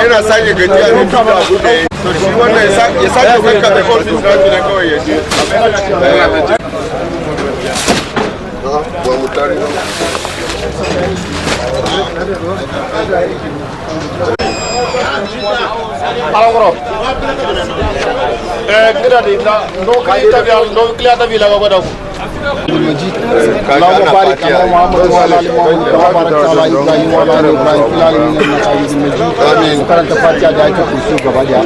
yana sake gajiya ne duk da abu ɗaya to shi wannan ya sake saka da ofis na shi na kawai ya je ba mu tare اللهم بارك على محمد وعلى ال محمد كما باركت على ابراهيم وعلى ال ابراهيم في العالمين انك حميد مجيد امين وكرمت فاتحه دعاء الكرسي وبعدها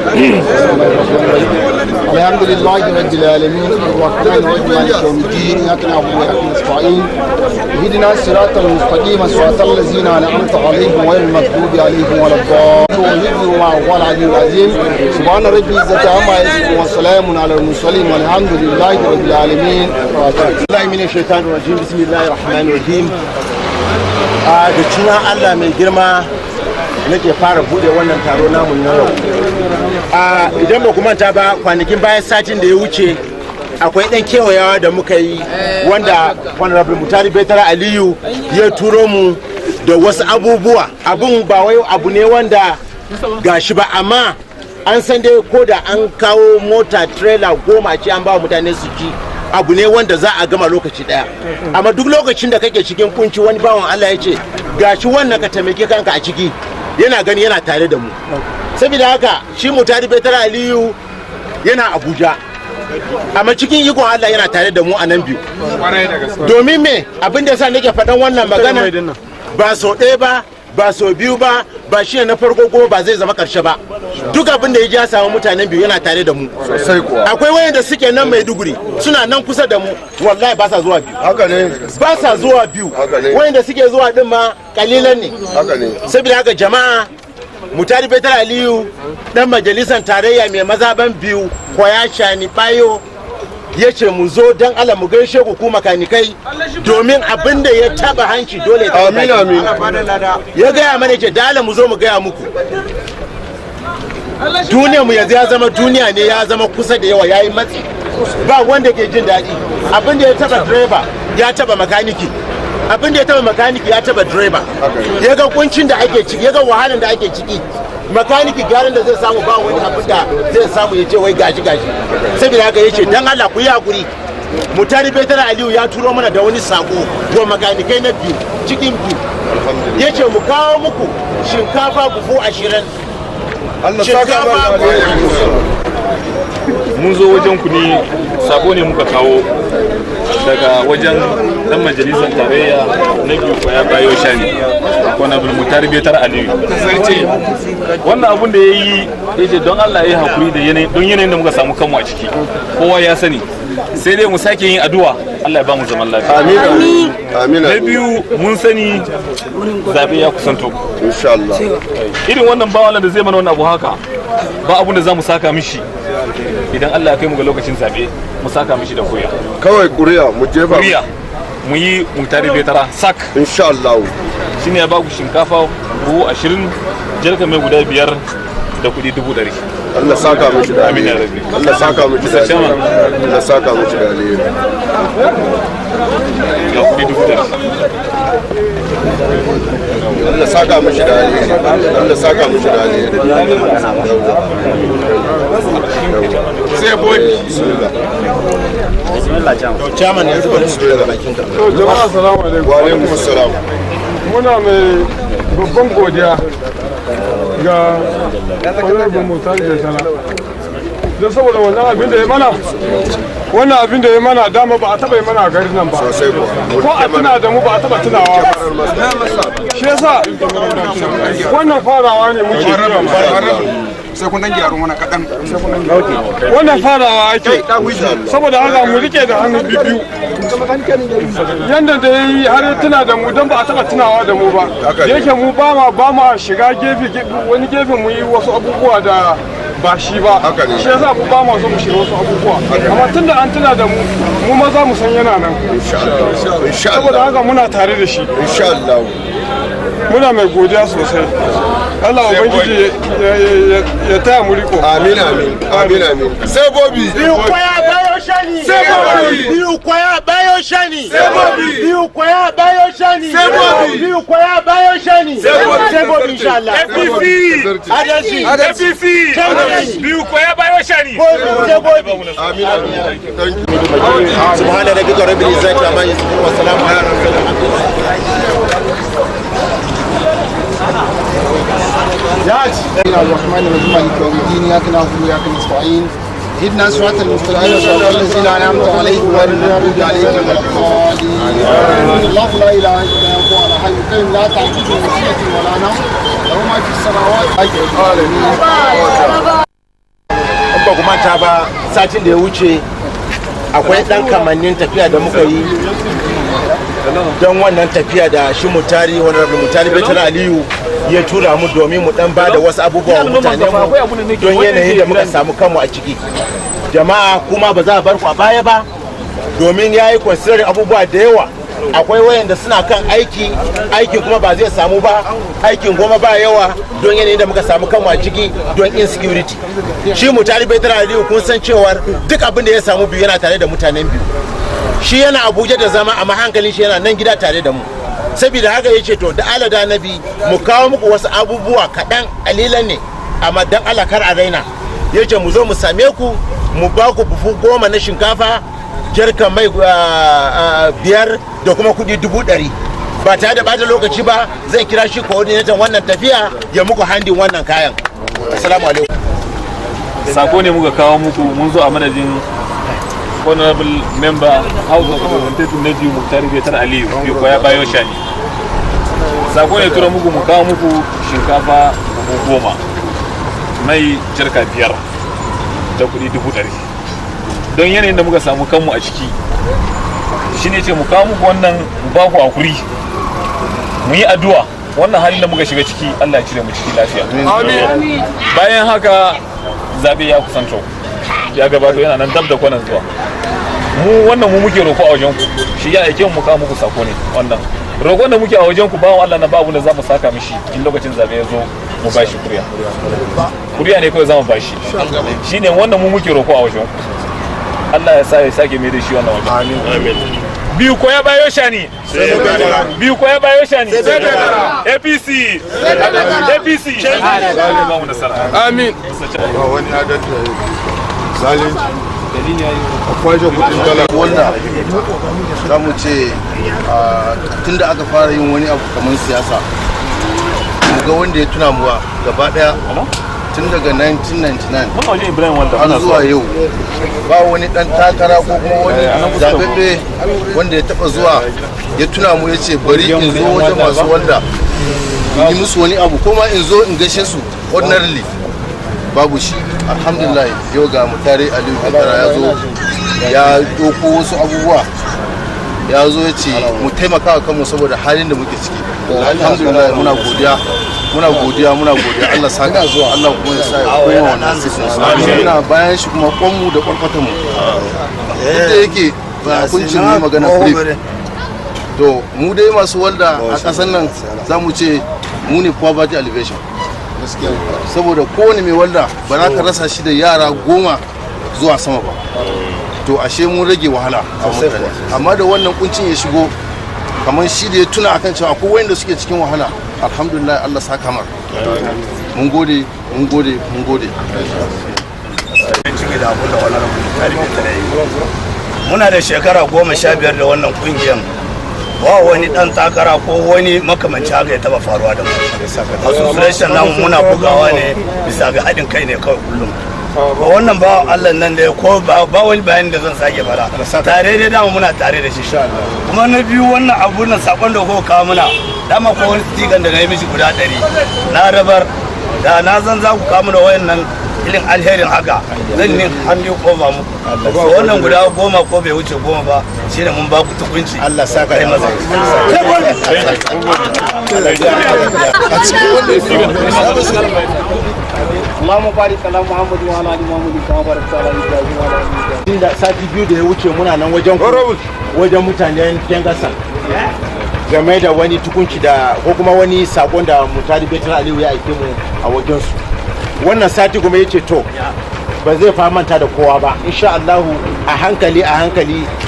الحمد لله رب العالمين الرحمن الرحيم مالك يوم الدين اياك نعبد واياك نستعين اهدنا الصراط المستقيم صراط الذين انعمت عليهم غير المغضوب عليهم ولا الضالين وعلى العلي العظيم سبحان ربي العزه عما يصفون وسلام على المرسلين والحمد لله رب العالمين. Allah min shaitanir rajim bismillahir rahmanir rahim. Da cina Allah mai girma nake fara bude wannan taro namu na yau. Idan ba ku manta ba kwanakin bayan satin da ya wuce akwai dan kewayawa da muka yi wanda Honorable Mutari Betara Aliyu ya turo mu da wasu abubuwa. Abun ba wai abu ne wanda gashi ba amma an san dai ko da an kawo mota trailer 10 ce an ba mutane su ci abu ne wanda za a gama lokaci daya amma duk lokacin da kake cikin kunci wani bawan Allah ya ce gashi wannan ka taimake kanka a ciki yana gani yana tare da mu saboda haka shi Mutari Betara Aliyu yana Abuja amma cikin ikon Allah yana tare da mu a nan biyu domin me abin da yasa nake faɗan wannan magana ba so ɗaya ba so biyu ba shi na farko ko ba zai zama karshe ba duk abin da ya ja samu mutanen biyu yana tare da mu akwai wayanda suke nan Maiduguri suna nan kusa da mu wallahi ba sa zuwa biyu haka ne ba sa zuwa biyu wayanda suke zuwa din ma kalilan ne haka ne saboda haka jama'a Mutari Betara Aliyu dan majalisar tarayya mai mazaban biyu koya shani bayo ya ce mu zo don Allah mu gaishe ku makanikai domin abin da ya taba hanci dole ya amin amin ya gaya mana ce da Allah mu zo mu gaya muku duniya mu yanzu ya zama duniya ne ya zama kusa da yawa yayi matsi ba wanda ke jin daɗi abin da ya taba direba ya taba makaniki abin da ya taba makaniki ya taba direba ya ga kuncin da ake ciki ya ga wahalan da ake ciki makaniki gyaran da zai samu ba wani abin da zai samu ya ce wai gashi saboda haka ya ce dan Allah ku yi hakuri Mutari Betara Aliyu ya turo mana da wani sako wa makanikai na biyu cikin biyu ya ce mu kawo muku shinkafa buhu 20 mun zo wajen ku ne sabo ne muka kawo daga wajen dan majalisar tarayya na biyu kwaya bayo shani Honorable Mutari Betara Aliyu wannan abun da yayi yace don Allah ya yi hakuri da yanayin da muka samu kanmu a ciki kowa ya sani sai dai mu sake yin addu'a Allah ya ba mu zaman lafiya amin amin na biyu mun sani zabe ya kusanto insha Allah irin wannan bawalan da zai mana wannan abu haka ba abun da zamu saka mishi idan Allah ya kai mu ga lokacin zabe mu saka mishi da koya kawai kuriya mu jefa kuriya mu yi Mutari Betara sak insha Allah shine ya ba ku shinkafa buhu 20 jarka mai guda 5 da kudi 100 Allah saka miki da amin ya rabbi Allah saka miki da Allah saka miki da alheri ya kudi 100 Allah saka miki da alheri Allah saka miki da alheri sai bodi bismillah chairman yanzu bari su daga bakin ka jama'a assalamu alaikum wa alaikum assalam muna mai babban godiya ga Honorable Mutari Betara don saboda wannan abin da ya mana dama ba a taba yi mana a garin nan ba ko a tuna da mu ba a taba tunawa ba shi yasa wannan farawa ne muke sai kun dan gyaro mana kadan wannan farawa ake saboda haka mu rike da hannu biyu yanda da yi har tuna da mu don ba a taba tunawa da mu ba yake mu ba ma shiga wani gefe mu yi wasu abubuwa da ba shi ba shi yasa mu ba ma so mu shiga wasu abubuwa amma tunda an tuna da mu ma za mu san yana nan saboda haka muna tare da shi insha Allah muna mai godiya sosai Allah ubangiji ya taya mu riko amin amin amin amin sai bobi biyu kwaya bayo shani sai bobi biyu kwaya bayo shani sai bobi biyu kwaya bayo shani sai bobi biyu kwaya insha Allah. APC APC biyu ko ya bayo shani. Amin. Subhana rabbika rabbil izzati amma yasifun wa salamun ala الرحمن الرحيم مالك يوم الدين اياك نعبد واياك نستعين اهدنا الصراط المستقيم صراط الذين انعمت عليهم غير المغضوب عليهم ولا الضالين الله لا اله الا هو الحي القيوم لا تاخذه سنه ولا نوم له ما في السماوات ba ku manta ba satin da ya wuce akwai dan kamannin tafiya da muka yi don wannan tafiya da shi mutari wani mutari Betul Aliyu ya tura mu domin mu dan bada wasu abubuwa mutane mu don yanayin da muka samu kanmu a ciki. Jama'a kuma ba za a bar ku a baya ba domin ya yi consider abubuwa da yawa. Akwai wayanda suna kan aikin kuma ba zai samu ba, aikin goma ba yawa don yanayin da muka samu kanmu a ciki don insecurity. Shi mutari Betul Aliyu kun san cewar duk abin da ya samu biyu yana tare da mutanen biyu. Shi yana Abuja da zama amma hankalin shi yana nan gida tare da mu. Saboda haka yace to da Allah da Nabi mu kawo muku wasu abubuwa kaɗan kalilan ne amma dan Allah kar a raina. Yace mu zo mu same ku mu ba ku bufu 10 na shinkafa, jarkan mai 5 da kuma kudi 100,000. Ba tare da bata lokaci ba zan kira shi coordinator wannan tafiya ya muku handin wannan kayan. Assalamu alaikum. Sako ne muka kawo muku mun zo a madadin honorable member House of Representatives Naji Muktari Betul Aliyu ko ya bayo shani. Sako ne tura muku mu kawo muku shinkafa 10, mai jarka 5 da kudi 100,000. Don yanayin da muka samu kanmu a ciki shine ce mu kawo muku wannan mu ba ku hakuri. Mu yi addu'a wannan halin da muka shiga ciki Allah ya cire mu ciki lafiya. Amin. Bayan haka zabe ya kusanto. Ya gabato yana nan dab da kwanan zuwa. Mu wannan mu muke roko a wajen ku. Shi ya aike mu kawo muku sako ne wannan. Roƙon da muke a wajen ku bawon Allah na babu da zamu saka mishi in lokacin zabe ya zo mu bashi kuriya. Kuriya ne kawai zamu bashi. Shine wannan mu muke roko a wajen ku. Allah ya sa ya sake mai da shi wannan wajen. Amin. Biyu ko ya bayo shani. Biyu ko ya bayo shani. APC. APC. Amin. Wani adalci zalunci akwai da kudin dala wanda za mu ce tun da aka fara yin wani abu kamar siyasa ga wanda ya tuna muwa gaba daya tun daga 1999 har zuwa yau ba wani dan takara ko kuma wani zaɓaɓɓe wanda ya taɓa zuwa ya tuna mu ya ce bari in zo wajen masu wanda in yi musu wani abu kuma in zo in gaishe su ordinarily babu shi. Alhamdulillah yau ga Mutari Aliyu Kaitara ya zo ya doko wasu abubuwa ya zo ya ce mu taimaka wa kanmu saboda halin da muke ciki. Alhamdulillah muna godiya Allah saka zuwa Allah kuma ya sa ya koma wannan sisi muna bayan shi kuma kwanmu da kwarkwatan mu da yake ba kuncin ne magana brief to mu dai masu walda a kasan nan za mu ce mu ne poverty elevation saboda kowane mai walda ba za ka rasa shi da yara 10 zuwa sama ba to ashe mun rage wahala amma da wannan kuncin ya shigo kamar shi da ya tuna akan cewa akwai wanda suke cikin wahala alhamdulillah Allah saka mar mun gode muna da shekara 15 da wannan kungiyar ba wani dan takara ko wani makamanci haka ya taba faruwa da mu association namu muna bugawa ne bisa ga haɗin kai ne kawai kullum ba wannan ba Allah nan da ko ba wani bayani da zan sake fara tare da dama muna tare da shi kuma na biyu wannan abu nan sakon da kuka kawo muna dama ko wani stikan da na yi mishi guda 100 na rabar da na zan za ku kawo mana wayannan ilin alherin haka zan ne hannu koma mu wannan guda 10 ko bai wuce 10 ba shine mun ba ku tukunci Allah saka kai maza a cikin Allahumma barik ala Muhammad wa ala ali Muhammad kama barakta ala Ibrahim wa ala ali Ibrahim. Da sati biyu da ya wuce muna nan wajen mutanen Kengasa game da wani tukunci da ko kuma wani sakon da Mutari Betul Aliyu ya aike mu a wajen su. Wannan sati kuma yace to ba zai fa manta da kowa ba insha Allah a hankali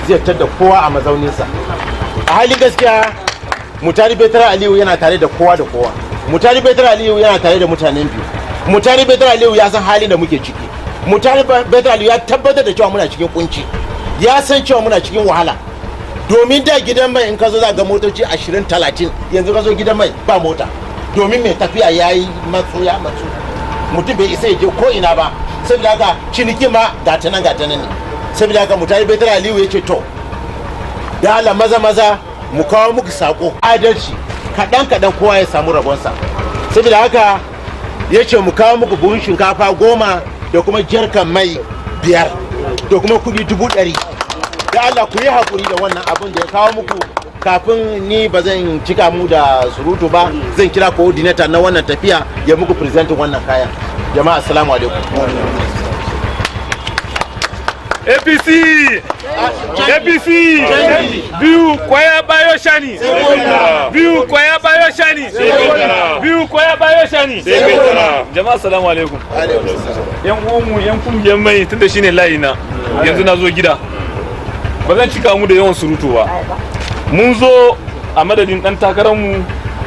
zai tada kowa a mazauninsa. A halin gaskiya Mutari Betul Aliyu yana tare da kowa Mutari Betar Aliyu yana tare da mutanen biyu. Mutari Betar Aliyu ya san halin da muke ciki. Mutari Betar Aliyu ya tabbatar da cewa muna cikin kunci. Ya san cewa muna cikin wahala. Domin da gidan mai in ka zo za ga motoci 20-30 yanzu ka zo gidan mai ba mota. Domin mai tafiya ya yi matsu. Mutum bai isa ya je ko ina ba. Saboda haka ciniki ma gata nan ne. Saboda haka Mutari Betar Aliyu ya ce to da Allah maza mu kawo muku sako adalci kaɗan kowa ya samu rabonsa. Saboda haka ya ce mu kawo muku buhun shinkafa 10 da kuma jarkan mai 5 da kuma kuɗi 100,000. Da Allah ku yi hakuri da wannan abin da ya kawo muku. Kafin ni ba zan cika mu da surutu ba, zan kira coordinator na wannan tafiya ya muku presentin wannan kayan. Jama'a assalamu alaikum. APC biyu kwaya bayo shani jama'a assalamu alaikum. Yan uwanmu yan kungiyar mai tunda shine layi na yanzu na zo gida ba zan cika mu da yawan surutu ba. Mun zo a madadin dan takararmu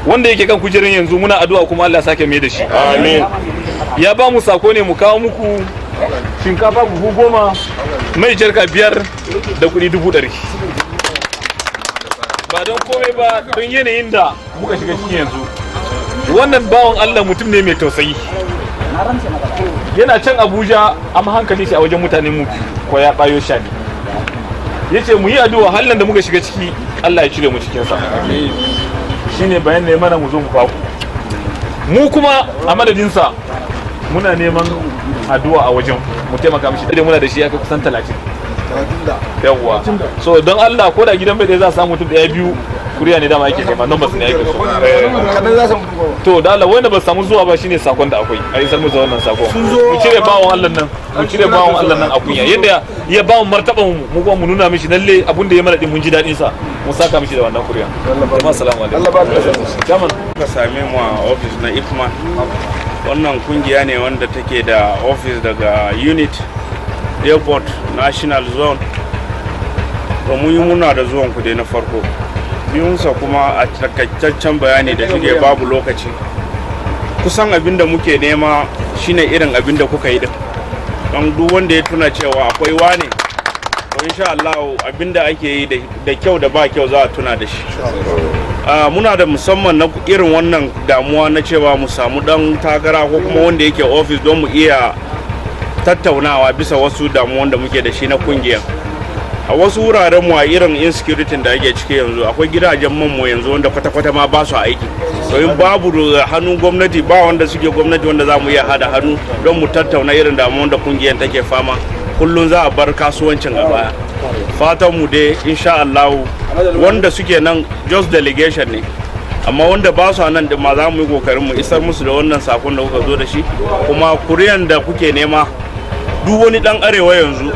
wanda yake kan kujerar yanzu, muna addu'a kuma Allah sake mai da shi, amin. Ya ba mu sako ne mu kawo muku shinkafa buhu 10, mai jarka 5 da kuɗi 100,000. Ba don komai ba, don yanayin da muka shiga cikin yanzu. Wannan bawan Allah mutum ne mai tausayi. Yana can Abuja amma hankali shi a wajen mutanen mu ko ya bayo shani. Yace mu yi addu'a halin da muka shiga ciki Allah ya cire mu cikin sa. Shine bayan ne mana mu zo mu kawo. Mu kuma a madadin sa muna neman addu'a a wajen mu taimaka mishi da muna da shi ya kai kusan 30. Yawwa, so don Allah ko da gidan bai za a samu mutum 1-2 kuriya ne dama yake nema, numbers ne yake so. To da Allah wanda ba samu zuwa ba shine sakon da akwai a isar musu wannan sakon. Mu cire bawon Allah nan a kunya yadda ya bawo martaban mu kuma mu nuna mishi lalle abun da ya mana din mun ji dadin sa, mu saka mishi da wannan kuriya. Assalamu alaikum. Allah ba ka same mu a office na IFMA. Wannan kungiya ne wanda take da office daga unit airport national zone. Ba mu yi muna da zuwan ku dai na farko. Biyunsa kuma a takaitaccen bayani da shige babu lokaci. Kusan abin da muke nema shine irin abin da kuka yi din. Don duk wanda ya tuna cewa akwai wane, to insha Allah abin da ake yi da kyau da ba kyau za a tuna da shi. Muna da musamman na irin wannan damuwa na cewa mu samu dan takara ko kuma wanda yake office don mu iya tattaunawa bisa wasu damuwan da muke da shi na kungiyar. A wasu wuraren mu a irin insecurity da ake ciki yanzu akwai gidajen mu yanzu wanda kwata-kwata ma ba su aiki. To in babu hannun gwamnati ba wanda suke gwamnati wanda za mu iya hada hannu don mu tattauna irin damuwan da kungiyar take fama. Kullum za a bar kasuwancin a baya. Fatan mu dai insha Allah wanda suke nan just delegation ne, amma wanda ba su nan din ma za mu yi kokarin mu isar musu da wannan sakon da kuka zo da shi. Kuma kuriyan da kuke nema duk wani dan arewa yanzu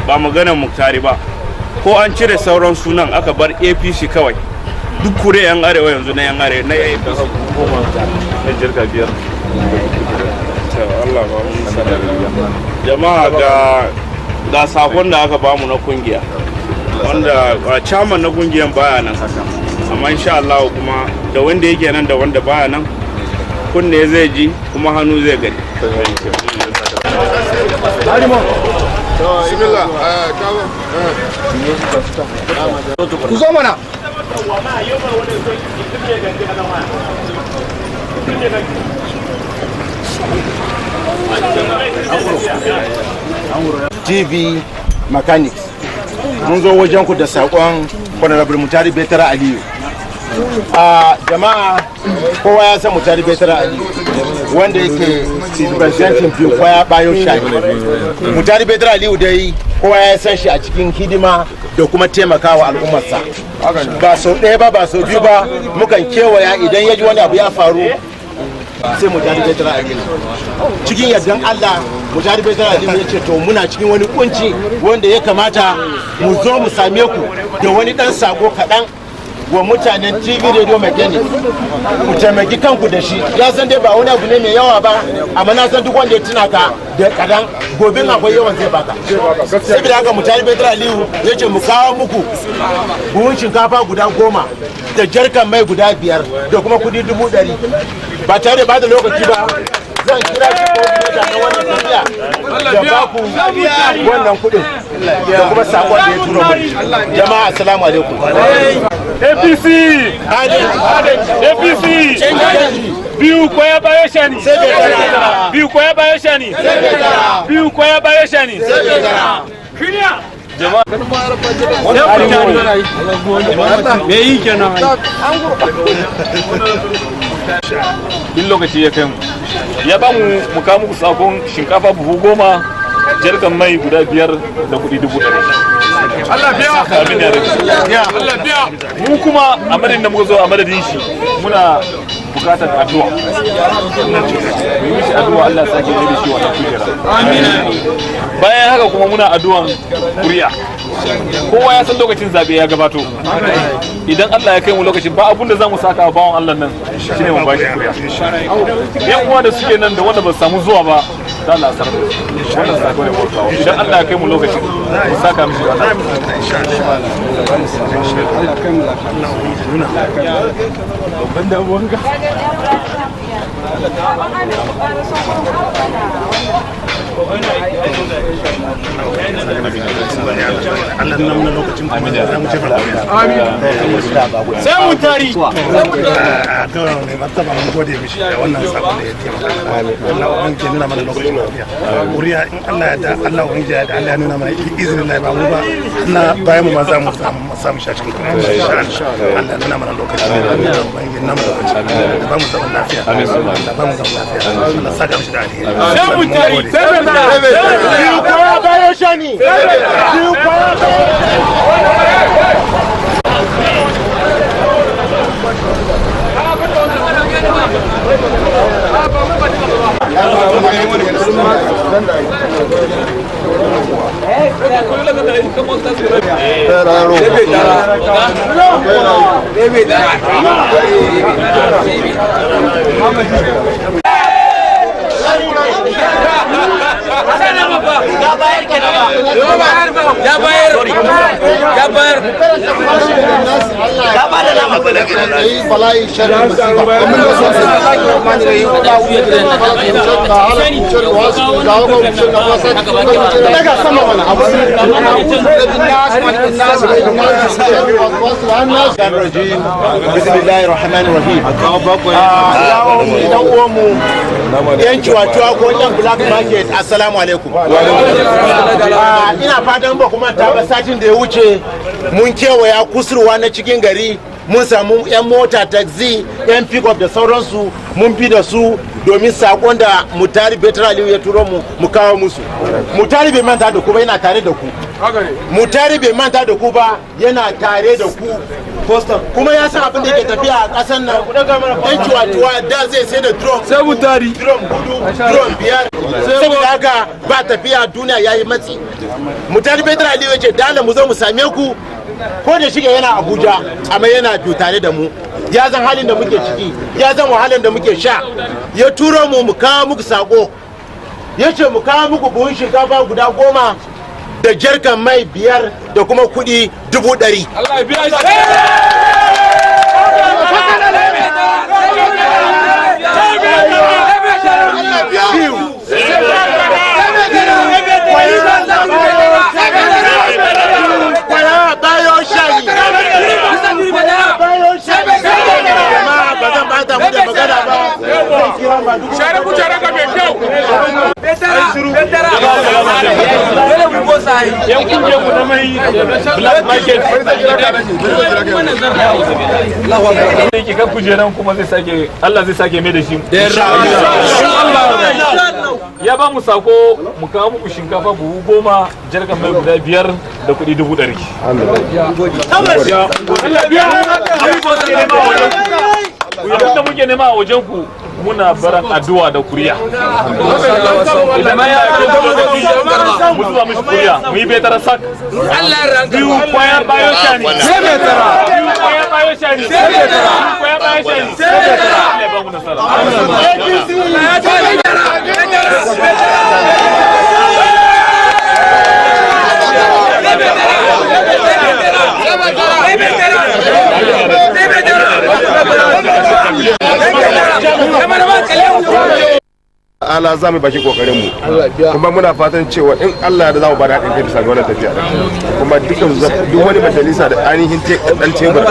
ba maganar Muktari ba, ko an cire sauran sunan aka bar APC kawai, duk kuriyan arewa yanzu na yan arewa na APC. Jama'a ga sakon da aka bamu na kungiya wanda chairman na kungiyan baya nan, amma insha Allah kuma da wanda yake nan da wanda baya nan kunne zai ji kuma hannu zai gani. Ku zo mana. TV Mechanics. Mun zo wajen ku da sakon Honorable Mutari Betar Aliyu. Jama'a kowa ya san Mutari Betar Aliyu wanda yake representing biyu kwaya bayo shani. Mutari Betar Aliyu dai kowa ya san shi a cikin hidima da kuma taimakawa al'ummarsa. Ba sau ɗaya ba sau biyu ba mukan kewaya idan ya ji wani abu ya faru sai Mutari Betar Aliyu. Cikin yardan Allah Mutari Betar Aliyu ya ce to muna cikin wani kunci wanda ya kamata mu zo mu same ku da wani dan sako kaɗan wa mutanen TV Radio Magani ku taimaki kanku da shi. Ya san dai ba wani abu ne mai yawa ba, amma na san duk wanda ya tuna ka da kadan gobe akwai yawan zai baka. Saboda haka Mutari Bedra Aliyu ya ce mu kawo muku buhun shinkafa guda 10 da jarkan mai guda 5 da kuma kudi 100,000. Ba tare da lokaci ba zan kira shi ko da na wannan tafiya da ba ku wannan kudin da kuma sakon da ya turo mu. Jama'a assalamu alaikum. APC biyu kwaya baya shani biyu kwaya baya shani biyu kwaya baya shani jama'a me yi kenan in lokaci ya kai mu ya ba mu kawo muku sakon shinkafa buhu 10 jarkan mai guda 5 da kudi 100,000. Allah biya amin ya rabbi. Allah biya mu kuma a madadin da muka zo a madadin shi muna bukatar addu'a. Mu yi mishi addu'a Allah ya sake mai da shi wannan kujera. Amin. Bayan haka kuma muna addu'an kuri'a. Kowa ya san lokacin zabe ya gabato. Idan Allah ya kai mu lokacin ba abun da zamu saka a bawon Allah nan shine mu bashi kuri'a. Yan uwa da suke nan da wanda ba su samu zuwa ba da Allah sanar da su. Wannan sako ne mu kawo. Idan Allah ya kai mu lokacin mu saka mishi wannan. Sai mu tari. Yan ciwaciwa ko yan black market, assalamu alaikum. Ina fatan ba kuma ta ba satin da ya wuce mun kewaya kusurwa na cikin gari mun samu yan mota taxi yan pick up da sauransu mun fi da su domin sakon da Mutari Bedra Aliyu ya turo mu kawo musu. Mutari bai manta da ku ba, yana tare da ku. Mutari bai manta da ku ba, yana tare da ku. Kuma ya san abin da yake tafiya a ƙasar nan. Yan ciwa-ciwa da zai sai da drum. Sai Mutari. Drum 4, drum 5. Saboda haka ba tafiya, duniya yayi matsi. Mutari Bedra Aliyu ya ce dala mu zo mu same ku. Ko da shige yana Abuja amma yana tare da mu. Ya san halin da muke ciki, ya san wahalar da muke sha. Ya turo mu kawo muku sako. Ya ce mu kawo muku buhun shinkafa guda 10 da jarkan mai 5 da kuma kudi 100,000. Allah ya biya shi. Share kucera ka mai kyau. Yan kungiyar mu na mai black market. Yake kan kujeran kuma zai sake, Allah zai sake mai da shi. Ya ba mu sako mu kawo muku shinkafa buhu 10, jarkan mai guda 5 da kudi 100,000. Abin da muke nema a wajen ku muna baran addu'a da kuriya idan ya mu zuwa mishi kuriya mu yi betara sak biyu kwaya bayo shani sai betara biyu kwaya bayo shani sai betara kwaya bayo shani sai betara Allah ya ba mu nasara ala za mu baki kokarin mu kuma muna fatan cewa in Allah da za mu ba da haɗin kai bisa ga wannan tafiya kuma duk wani majalisa da ainihin dan tebur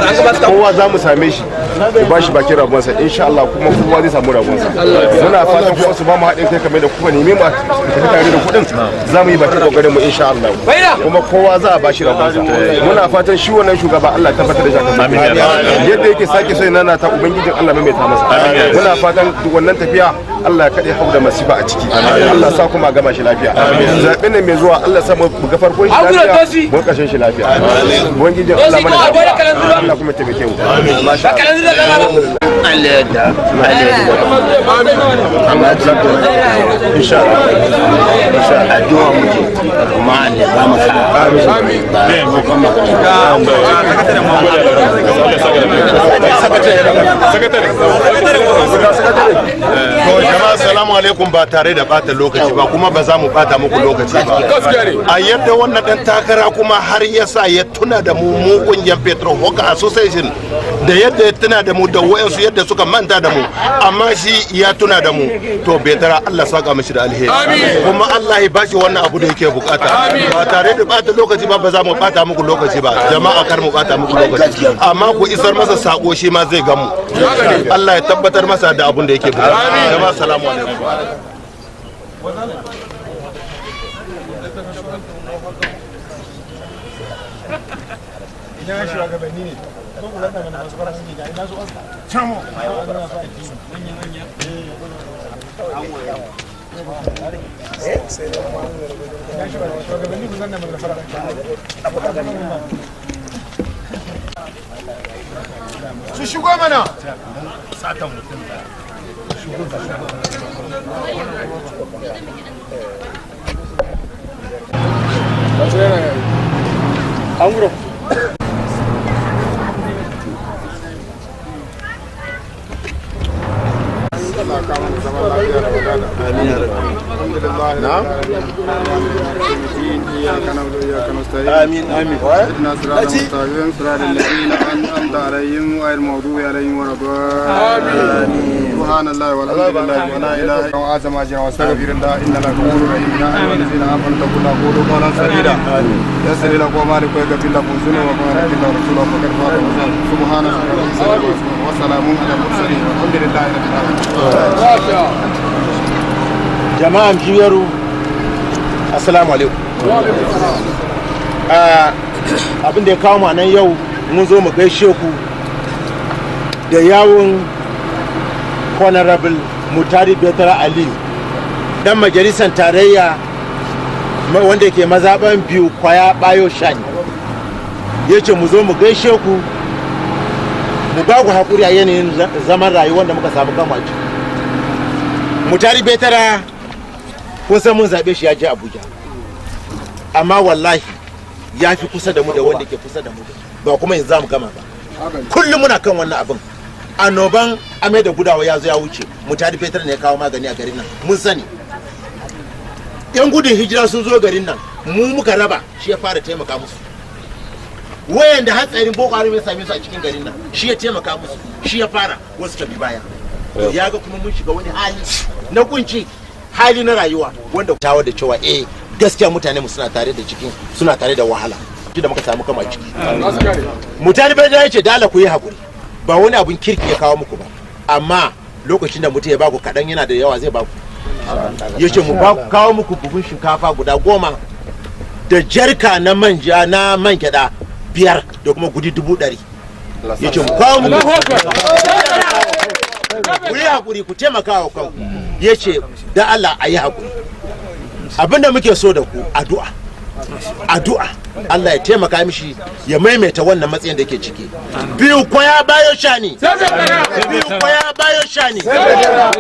kowa za mu same shi ku ba shi bakin ragonsa insha Allah kuma kowa zai samu ragonsa muna fatan kuma su ba mu haɗin kai kamar da kuka neme mu tafi tare da kuɗin za mu yi bakin kokarin mu insha Allah kuma kowa za a ba shi ragonsa muna fatan shi wannan shugaba Allah ya tabbatar da shi yadda yake sake sai nana ta ubangijin Allah mai ta masa muna fatan wannan tafiya Allah ya kaɗe hau da masifa a ciki Allah sa kuma gama shi lafiya zaɓen nan mai zuwa Allah sa mu ga farkon shi lafiya mun ƙarshen shi lafiya ubangijin Allah mana Allah kuma taimake mu masha Allah insha Allah addu'a muke kuma Allah ba mu jama'a assalamu alaikum ba tare da bata lokaci ba kuma ba za mu bata muku lokaci ba a yadda wannan dan takara kuma har yasa ya tuna da mu kungiyar Petro Hoka Association da yadda ya tuna da mu da wayansu yadda suka manta da mu amma shi ya tuna da mu to betara Allah saka mishi da alheri kuma Allah ya bashi wannan abu da yake bukata ba tare da bata lokaci ba ba za mu bata muku lokaci ba jama'a kar mu bata muku lokaci amma ku isar masa sako shi ma zai gamu Allah ya tabbatar masa da abun da yake bukata jama'a assalamu alaikum ina shugabanni ne ko ku landa mana masu fara sun ga ina su chamo su shigo mana satan mutum da Angro. آمين آمين اهدنا الصراط المستقيم صراط الذين أنعمت عليهم غير المغضوب عليهم ولا الضالين سبحان الله والحمد لله ولا إله إلا الله أعظم أجرا واستغفر الله إن الله غفور رحيم يا أيها الذين آمنوا اتقوا الله وقولوا قولا سديدا يسر لكم أعمالكم ويغفر لكم ذنوبكم ومن يطع الله ورسوله فقد فاز سبحان الله وسلام على المرسلين والحمد لله رب العالمين jama'an jiyaru assalamu alaikum abin da ya kawo ma nan yau mun zo mu gaishe ku da yawun honorable Mutari Betara Aliyu dan majalisar tarayya wanda ke mazaban biyu kwaya bayo shani ya ce mu zo mu gaishe ku mu ba ku haƙuri a yanayin zaman rayuwar da muka samu kama ciki. Mutari Betara kun san mun zaɓe shi ya je Abuja amma wallahi ya fi kusa da mu da wanda ke kusa da mu ba kuma yanzu za mu gama ba kullum muna kan wannan abin annoban amai da gudawa ya zo ya wuce Mutari Betara ne ya kawo magani a garin nan mun sani yan gudun hijira sun zo garin nan mu muka raba shi ya fara taimaka musu wayan da hatsarin boko haram ya same su a cikin garin nan shi ya taimaka musu shi ya fara wasu tafi baya ya ga kuma mun shiga wani hali na kunci hali na rayuwa wanda tawa da cewa gaskiya mutane mu suna tare da cikin suna tare da wahala shi da muka samu kama ciki Mutari Betara ya ce dala ku yi hakuri ba wani abun kirki ya kawo muku ba amma lokacin da mutum ya baku kaɗan yana da yawa zai baku ya ce mu kawo muku buhun shinkafa guda 10 da jarka na manja na man gyada 5 da kuma gudi 100 ya ce mu kawo muku ku yi hakuri ku taimaka wa kanku ya ce da Allah a yi hakuri abinda muke so da ku addu'a addu'a Allah ya taimaka mishi ya maimaita wannan matsayin da yake ciki. Biyu kwaya bayo shani, biyu kwaya bayo shani,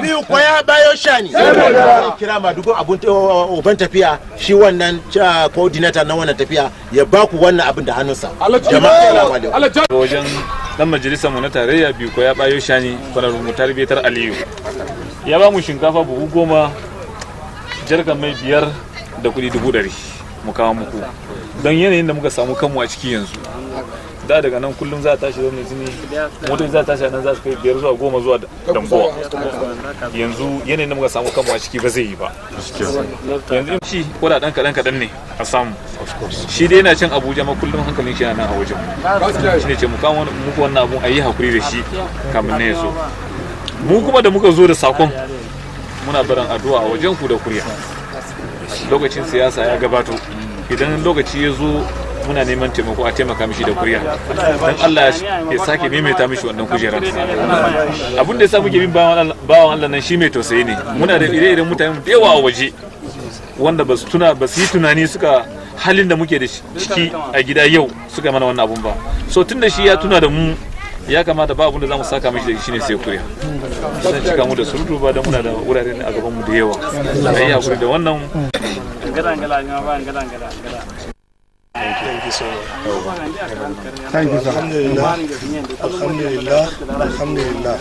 biyu kwaya bayo shani. Kira Madugun uban tafiya, shi wannan coordinator na wannan tafiya ya baku wannan abin da hannunsa. Jama'a wajen dan majalisar mu na tarayya biyu kwaya bayo shani kwararru mu tarbiyatar Aliyu ya ba mu shinkafa buhu 10, jarkan mai 5 da kudi 100 mu kawo muku don yanayin da muka samu kanmu a ciki yanzu. Da daga nan kullum za a tashi da zini motoci za a tashi nan za su kai 5 zuwa 10 zuwa Dambuwa. Yanzu yanayin da muka samu kanmu a ciki ba zai yi ba. Yanzu shi koda dan kadan ne a samu. Shi dai yana cin Abuja ma kullum hankalin shi yana nan a wajen. Shi ne ce mu kawo muku wannan abun a yi hakuri da shi kamin ne ya zo. Mu kuma da muka zo da sakon muna barin addu'a a wajen ku da kuriya. Lokacin siyasa ya gabato, idan lokaci ya zo muna neman taimako a taimaka mishi da kuriya don Allah ya sake maimaita mishi wannan kujerar. Abin da ya sa muke bin bawan Allah nan shi mai tausayi ne. Muna da ire-iren mutane da yawa a waje wanda ba su yi tunani suka halin da muke da ciki a gida yau suka mana wannan abun ba. So tun da shi ya tuna da mu, ya kamata ba abin da za mu saka mishi da shi ne sai kuriya. Zan cika mu da surutu ba don muna da wurare a gaban mu da yawa. A yi hakuri da wannan. Thank you so much. Thank you, Alhamdulillah.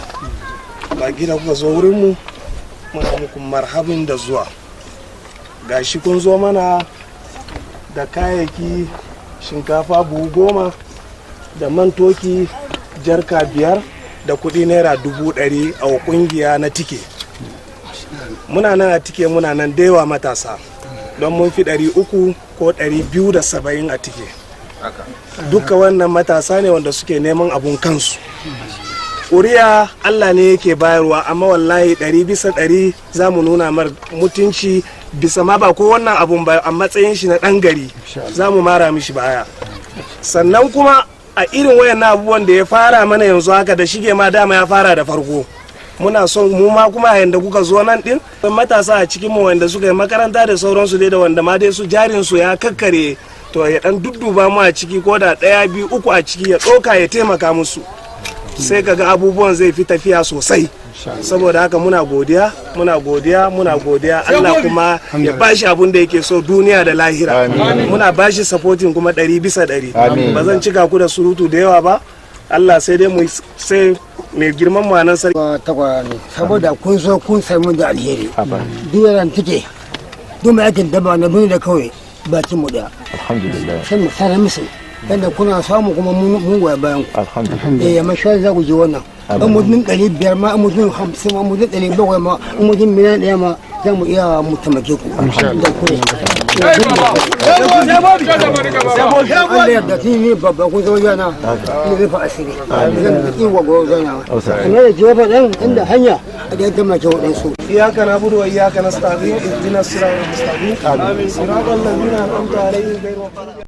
Ba gida kuka zo wurin mu, muna muku marhabin da zuwa. Gashi kun zo mana da kayayyaki shinkafa buhu 10 da mantoki jarka 5 da kudi naira 100 a kungiya na tike. Muna nan a tike, muna nan da yawa matasa. Don mun fi 300 ko 270 a tike. Duka wannan matasa ne wanda suke neman abun kansu. Ƙuri'a Allah ne yake bayarwa, amma wallahi 100% za mu nuna mar mutunci bisa ma ba ko wannan abun ba, a matsayin shi na ɗan gari za mu mara mishi baya. Sannan kuma a irin wayan abubuwan da ya fara mana yanzu haka da shige ma dama ya fara da farko. Muna son mu ma kuma yanda kuka zo nan din matasa a cikin mu wanda suka yi makaranta da sauransu dai da wanda ma dai su jarin su ya kakkare, to ya dan dudduba mu a ciki ko da 1, 2, 3 a ciki ya tsoka ya taimaka musu, sai kaga abubuwan zai fi tafiya sosai. Saboda haka muna godiya Allah kuma ya bashi abun da yake so duniya da lahira. Muna bashi supporting kuma 100%. Ba zan cika ku da surutu da yawa ba. Allah sai dai mu sai mai girman mu nan sarki takwara ne, saboda kun so kun samu da alheri. Duniyar take duk mai aikin daba na duniya da kawai bakin mu da alhamdulillah, sai mu sanar musu yadda kuna samu kuma mun goya bayan ku alhamdulillah. Amma shi za ku ji wannan an mutum 500 ma, an mutum 50 ma, an mutum 700 ma, an mutum miliyan 1 ma, za mu iya mu taimake ku da ku. Allah ya da ni babba ku zo yana ni rufa asiri zan yi wa go zana amma da jawaba dan inda hanya da ya taimake wadansu. Iyyaka na'budu wa iyyaka nasta'in ihdinas siratal mustaqim. Amin. Siratal ladzina an'amta alaihim ghayril